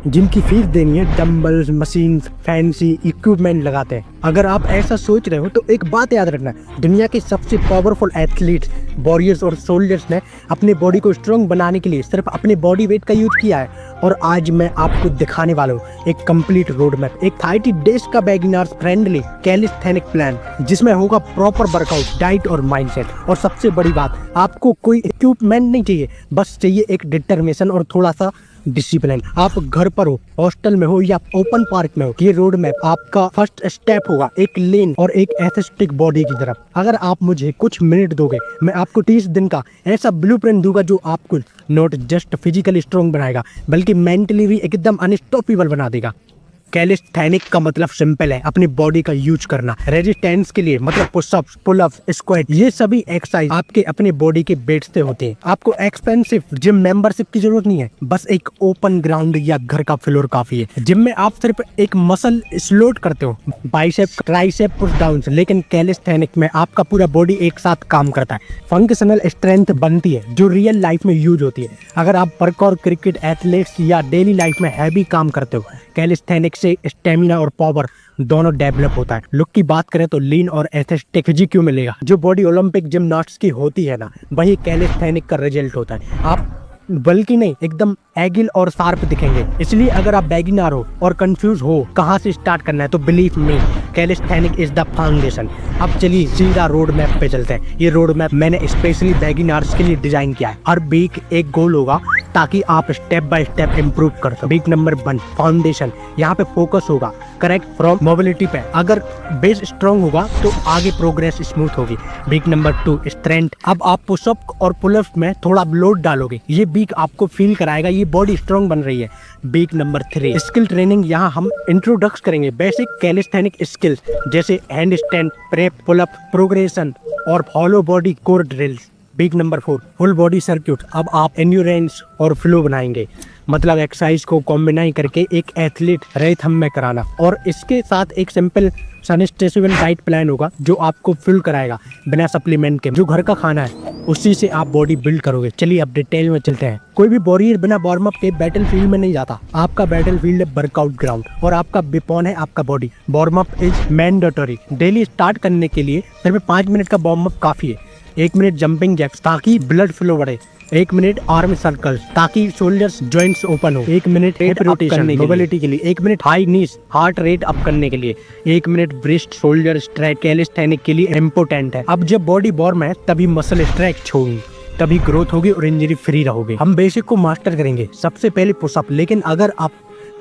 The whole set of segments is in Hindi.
जिम की फीस देनी है, डम्बल्स, मशीन, फैंसी इक्विपमेंट लगाते हैं। अगर आप ऐसा सोच रहे हो तो एक बात याद रखना, दुनिया के सबसे पावरफुल एथलीट्स, वॉरियर्स और सोल्जर्स ने अपनी बॉडी को स्ट्रॉन्ग बनाने के लिए सिर्फ अपने बॉडी वेट का यूज किया है। और आज मैं आपको दिखाने वाला हूँ एक कंप्लीट रोड मैप, एक 30 डेज का बिगिनर्स फ्रेंडली कैलिस्थेनिक प्लान, जिसमें होगा प्रॉपर वर्कआउट, डाइट और माइंडसेट। और सबसे बड़ी बात, आपको कोई इक्विपमेंट नहीं चाहिए, बस चाहिए एक डिटर्मिनेशन और थोड़ा सा डिसिप्लिन। आप घर पर हो, हॉस्टल में हो या ओपन पार्क में हो, ये रोड मैप आपका फर्स्ट स्टेप होगा एक लीन और एक एस्थेटिक बॉडी की तरफ। अगर आप मुझे कुछ मिनट दोगे, मैं आपको 30 दिन का ऐसा ब्लूप्रिंट दूंगा जो आपको नॉट जस्ट फिजिकली स्ट्रॉन्ग बनाएगा बल्कि मेंटली भी एकदम अनस्टॉपेबल बना देगा। कैलिस्थेनिक का मतलब सिंपल है, अपनी बॉडी का यूज करना। रेजिस्टेंस के लिए मतलब पुशअप्स, पुलअप्स, स्क्वाट, ये सभी एक्सरसाइज आपके अपने बॉडी के वेट से होते हैं। आपको एक्सपेंसिव जिम मेंबरशिप की जरूरत नहीं है, बस एक ओपन ग्राउंड या घर का फ्लोर काफी है। जिम में आप सिर्फ एक मसल स्लोट करते हो, बाइसेप, ट्राइसेप, पुश डाउन, लेकिन कैलिस्थेनिक में आपका पूरा बॉडी एक साथ काम करता है। फंक्शनल स्ट्रेंथ बनती है जो रियल लाइफ में यूज होती है। अगर आप पार्कोर, क्रिकेट, एथलेट्स या डेली लाइफ में हैवी काम करते हो, कैलिस्थेनिक से स्टेमिना और पावर दोनों डेवलप होता है। लुक की बात करें तो लीन और एस्थेटिक फिजिक क्यों मिलेगा। जो बॉडी ओलंपिक जिमनास्ट्स की होती है ना, वही कैलिस्थेनिक का रिजल्ट होता है। आप बल्कि नहीं, एकदम एगिल और शार्प दिखेंगे। इसलिए अगर आप बिगिनर हो और कंफ्यूज हो कहाँ से स्टार्ट करना है, तो believe me, calisthenic is the foundation. अब चलिए सीधा रोड मैप पे चलते हैं। ये रोड मैप मैंने स्पेशली बिगिनर्स के लिए डिजाइन किया है। हर वीक एक गोल होगा ताकि आप स्टेप बाय स्टेप इंप्रूव कर सको। वीक नंबर 1 फाउंडेशन, यहाँ पे फोकस होगा करेक्ट फ्रॉम मोबिलिटी पे। अगर बेस स्ट्रॉन्ग होगा तो आगे प्रोग्रेस स्मूथ होगी। वीक नंबर 2 स्ट्रेंथ, अब आप पुशअप और पुलअप में थोड़ा लोड डालोगे, ये वीक आपको फील कराएगा ये बॉडी स्ट्रॉन्ग बन रही है। वीक नंबर 3 स्किल ट्रेनिंग, यहाँ हम इंट्रोडक्स करेंगे बेसिक कैलिस्थेनिक स्किल्स जैसे handstand, prep, pullup, progression और follow body core drills. Week number 4 full body circuit, अब आप एंड्योरेंस और फ्लो बनाएंगे, मतलब एक्सरसाइज को कॉम्बिनाई करके एक एथलीट रेथम में कराना। और इसके साथ एक सिंपल सस्टेनेबल डाइट प्लान होगा जो आपको फुल कराएगा बिना सप्लीमेंट के। जो घर का खाना है उसी से आप बॉडी बिल्ड करोगे। चलिए अब डिटेल में चलते हैं। कोई भी वॉरियर बिना वार्म अप के बैटल फील्ड में नहीं जाता। आपका बैटल फील्ड है वर्कआउट ग्राउंड और आपका वेपन है आपका body. Warm up is mandatory. Daily start करने के लिए सिर्फ 5 मिनट का वार्म अप काफी है। 1 मिनट जंपिंग जैक्स ताकि ब्लड फ्लो बढ़े, 1 मिनट आर्म सर्कल्स ताकि शोल्डर्स जॉइंट्स ओपन हो, 1 मिनट हिप रोटेशन मोबिलिटी के लिए, 1 मिनट हाई नीज हार्ट रेट अप करने के लिए, 1 minute breast shoulder stretch calisthenic के लिए इम्पोर्टेंट है। अब जब बॉडी वार्म है तभी मसल स्ट्रेच होगी, तभी ग्रोथ होगी और इंजरी फ्री रहोगे। हम बेसिक को मास्टर करेंगे। सबसे पहले पुशअप, लेकिन अगर आप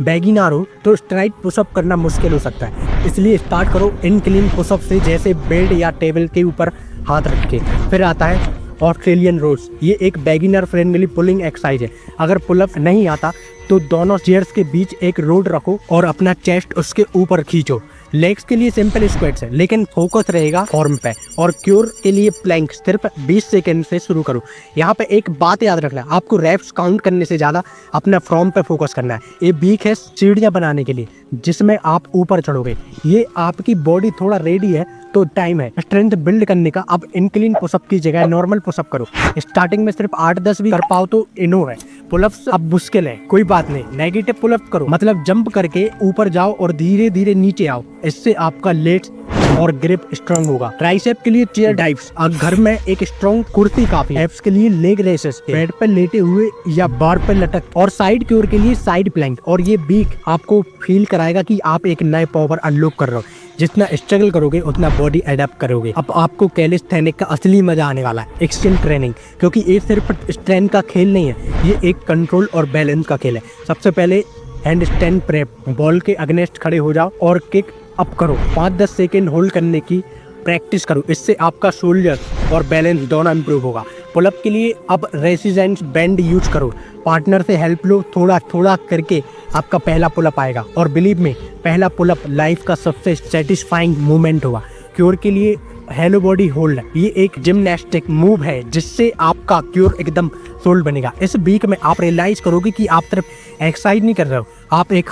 बिगिनर हो तो स्ट्राइट पुशअप करना मुश्किल हो सकता है, इसलिए स्टार्ट करो इनक्लीन पुशअप से, जैसे बेड या टेबल के ऊपर हाथ रख के। फिर आता है ऑस्ट्रेलियन रोड्स, ये एक बिगिनर फ्रेंडली पुलिंग एक्सरसाइज है। अगर पुलअप नहीं आता तो दोनों चेयर्स के बीच एक रोड रखो और अपना चेस्ट उसके ऊपर खींचो। लेग्स के लिए सिंपल स्क्वाट्स है, लेकिन फोकस रहेगा फॉर्म पे। और क्योर के लिए प्लैंक सिर्फ 20 सेकंड से शुरू करो। यहाँ पे एक बात याद रखना, आपको रेप्स काउंट करने से ज्यादा अपना फॉर्म पे फोकस करना है। ये वीक है सीढ़ियाँ बनाने के लिए जिसमें आप ऊपर चढ़ोगे। ये आपकी बॉडी थोड़ा रेडी है तो टाइम है स्ट्रेंथ बिल्ड करने का। अब इनक्लीन पुशअप की जगह नॉर्मल पुशअप करो। स्टार्टिंग में सिर्फ 8-10 भी कर पाओ तो इनो है। पुलअप्स अब मुश्किल है, कोई बात नहीं, नेगेटिव पुलअप करो, मतलब जंप करके ऊपर जाओ और धीरे धीरे नीचे आओ। इससे आपका लेट्स और ग्रिप स्ट्रांग होगा। ट्राइसेप के लिए चेयर डाइव्स, घर में एक स्ट्रॉन्ग कुर्सी काफी। एब्स के लिए लेग रेसेस, बेड पर लेटे हुए या बार पर लटक। और साइड क्योर के लिए साइड प्लैंक। और ये वीक आपको फील कराएगा कि आप एक नए पावर अनलॉक कर रहे हो। जितना स्ट्रगल करोगे उतना बॉडी अडेप्ट करोगे। अब आपको कैलिस्थेनिक का असली मजा आने वाला है, एक्शन ट्रेनिंग, क्योंकि ये सिर्फ स्ट्रेंथ का खेल नहीं है, ये एक कंट्रोल और बैलेंस का खेल है। सबसे पहले हैंड स्टैंड प्रेप, बॉल के अगेंस्ट खड़े हो जाओ और किक अप करो। 5-10 सेकेंड होल्ड करने की प्रैक्टिस करो, इससे आपका शोल्डर और बैलेंस दोनों इंप्रूव होगा। पुलअप के लिए अब रेसिस्टेंस बैंड यूज करो, पार्टनर से हेल्प लो, थोड़ा थोड़ा करके आपका पहला पुलअप आएगा। और बिलीव में, पहला पुलअप लाइफ का सबसे सेटिस्फाइंग मोमेंट होगा। क्योर के लिए हेलो बॉडी होल्ड, ये एक जिम्नास्टिक मूव है जिससे आपका क्योर एकदम सोल्ड बनेगा। इस वीक में आप रियलाइज करोगे कि आप सिर्फ एक्सरसाइज नहीं कर रहे हो, आप एक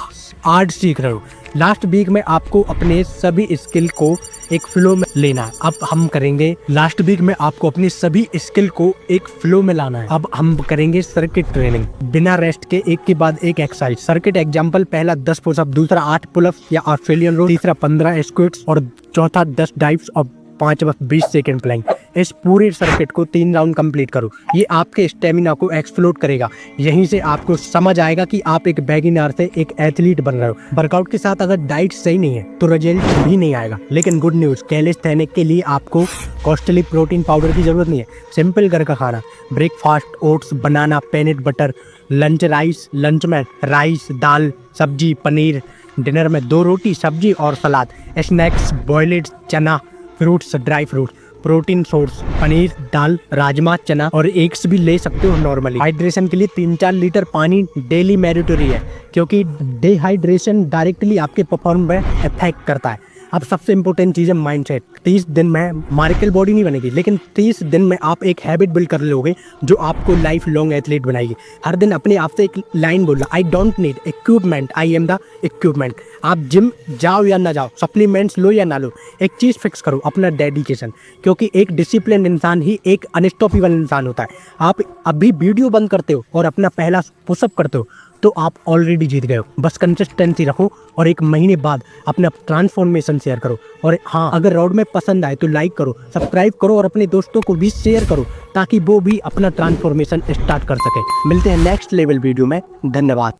आर्ट सीख रहे हो। लास्ट वीक में आपको अपने सभी स्किल को एक फ्लो में लेना है। अब हम करेंगे लास्ट वीक में आपको अपनी सभी स्किल को एक फ्लो में लाना है। अब हम करेंगे सर्किट ट्रेनिंग बिना रेस्ट के, एक के बाद एक एक्सरसाइज। सर्किट एग्जांपल, पहला 10 पुशअप, दूसरा 8 पुलअप या ऑस्ट्रेलियन रोल, तीसरा 15 स्क्वाट्स और चौथा 10 डाइव्स और पांचवा 20 सेकंड प्लैंक। इस पूरे सर्किट को 3 राउंड कंप्लीट करो। ये आपके स्टेमिना को एक्सप्लोड करेगा। यहीं से आपको समझ आएगा कि आप एक बिगिनर से एक एथलीट बन रहे हो। वर्कआउट के साथ अगर डाइट सही नहीं है तो रिजल्ट भी नहीं आएगा। लेकिन गुड न्यूज, कैलिस्थेनिक के लिए आपको कॉस्टली प्रोटीन पाउडर की जरूरत नहीं है। सिंपल घर का खाना, breakfast, oats, banana, peanut butter, lunch में राइस, दाल, सब्जी, पनीर, डिनर में 2 रोटी, सब्जी और सलाद, स्नैक्स, बॉइल्ड चना, fruits, dry fruit, protein source, paneer, दाल, राजमा, चना और एग्स भी ले सकते हो नॉर्मली। हाइड्रेशन के लिए 3-4 लीटर पानी डेली मैंडेटरी है, क्योंकि डिहाइड्रेशन डायरेक्टली आपके परफॉर्मेंस में इफेक्ट करता है। अब सबसे इंपॉर्टेंट चीज़ है माइंडसेट। 30 दिन में मार्केल बॉडी नहीं बनेगी, लेकिन 30 दिन में आप एक हैबिट बिल्ड कर लोगे जो आपको लाइफ लॉन्ग एथलीट बनाएगी। हर दिन अपने आप से एक लाइन बोलना, I don't need equipment, I am the equipment. आप जिम जाओ या ना जाओ, सप्लीमेंट्स लो या ना लो, एक चीज़ फिक्स करो, अपना डेडिकेशन। क्योंकि एक डिसिप्लिन इंसान ही एक अनस्टॉपेबल इंसान होता है। आप अभी वीडियो बंद करते हो और अपना पहला पुशअप करते हो तो आप ऑलरेडी जीत गए हो। बस कंसिस्टेंसी रखो और 1 महीने बाद अपना ट्रांसफॉर्मेशन शेयर करो। और हाँ, अगर रोड में पसंद आए तो लाइक करो, सब्सक्राइब करो और अपने दोस्तों को भी शेयर करो ताकि वो भी अपना ट्रांसफॉर्मेशन स्टार्ट कर सके। मिलते हैं नेक्स्ट लेवल वीडियो में। धन्यवाद।